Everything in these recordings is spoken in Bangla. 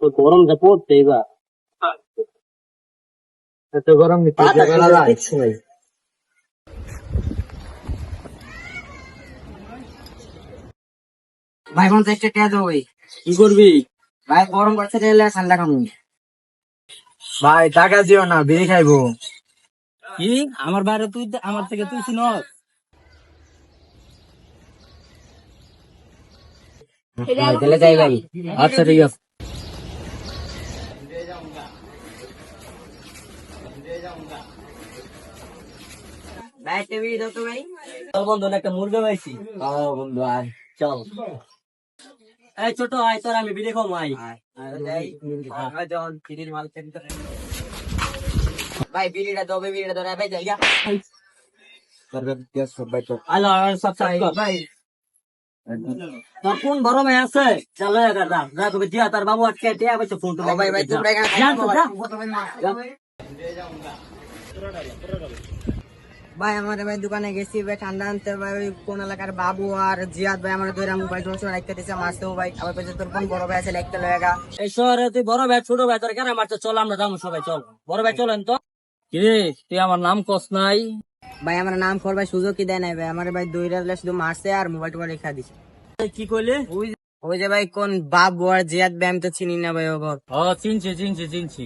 তো গরমটা পড়তে এবার এত গরম ভাই 50 টাকা দাও ভাই। কি করবি? ভাই গরম পড়ছে ঠান্ডা খামু। ভাই টাকা দিও না, বিড়ি খাইবো। কি আমার বাইরে তুই আমার থেকে তুই চিনস? তাহলে যাই ভাই। আচ্ছা ঠিক আছে। ভাই টিভি দাও তো ভাই। চল বন্ধু একটা মুরগা পাইছি। বন্ধু আয়। চল এই ছোট আয় তোর আমি বিড়ি খাবো আয়। ভাই বিড়িটা দাও ভাই, বিড়িটা দাও ভাই, যাই গা। আলো সব সাথ কর ভাই তোর কোন বড় মেয়ে আছে? চল যা কবে দিয়া তার বাবু আটকে টিয়া বসে ফোন তো ভাই ভাই তোমরা এখানে জান তো যা। ভাই আমাদের ভাই দোকানে গেছি ভাই ঠান্ডা আনতে ভাই, ওই কোন এলাকার বাবু আর জিয়াদ ভাই আমার ধরে মোবাইল টোন রাখতে দিছে মারতেও ভাই। আবার পেছনে তোর কোন বড় ভাই আছে লাগতে লাগা। এই শহরে তুই বড় ভাই ছোট ভাই তোর কেন মারতে? চল আমরা যাবো সবাই, চল বড় ভাই চলেন তো। কি তুই আমার নাম কস নাই? ভাই আমার নাম খোর ভাই, সুযোগ কি দেয় নাই ভাই। আমার ভাই দইরা শুধু মারছে আর মোবাইল টোবাইল রেখা দিছে। কি কইলে? ওই যে ভাই কোন বাবু আর জিয়াদ ভাই আমি তো চিনি না ভাই ওগর। ও চিনছি চিনছি চিনছি,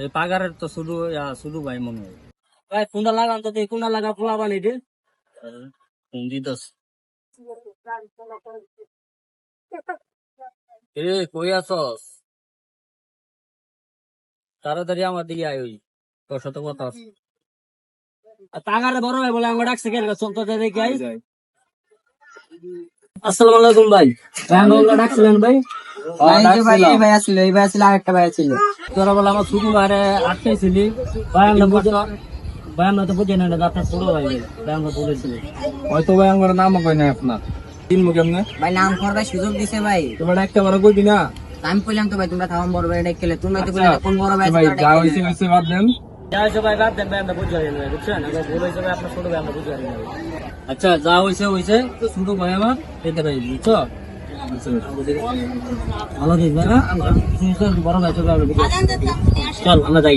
এই পাগারের তো শুধু শুধু ভাই মনে হয়। ভাই কোনটা লাগান তো, তুই কোনটা লাগা পোলা বানি দে ফোন দিতস। এ কই আছস? তাড়াতাড়ি আমার দিকে আয়, ওই তোর সাথে কথা আছে। পাগারে বড় ভাই বলে আমার ডাকছে কেন? চল তো দেখে আই। আসসালামু আলাইকুম ভাই। ভাই ডাকছিলেন ভাই? ভাই আসছিল, এই ভাই আসছিল, আরেকটা ভাই ছিল। তোরা বলে আমার শুধু বাইরে আটকেছিলি। ভাই আমরা বুঝে, ভাই আমরা তো বুঝে না আপনার ছোট ভাই, ভাই আমরা বলেছিলি। হয়তো ভাই আমার নাম কই না আপনার, চিনবো কেমনে? ভাই নাম খোর ভাই সুযোগ দিছে ভাই। তোমার একটা বড় কইবি না। আমি কইলাম তো ভাই তোমরা থাম বড় ভাই ডেকেলে, তোমরা তো কইলা কোন বড় ভাই ভাই আছে যা হইছে হইছে বাদ দেন। যা হয়েছে ভাই বাদ দেন ভাই, আমরা বুঝে না বুঝছেন, আগে ভুল হয়েছে ভাই, আপনার ছোট ভাই আমরা বুঝে না। আচ্ছা যা হয়েছে হয়েছে, ছোট ভাই আমার এটা ভাই বুঝছো। ভালো থাকবে না, বড় ভাই চল আমরা যাই।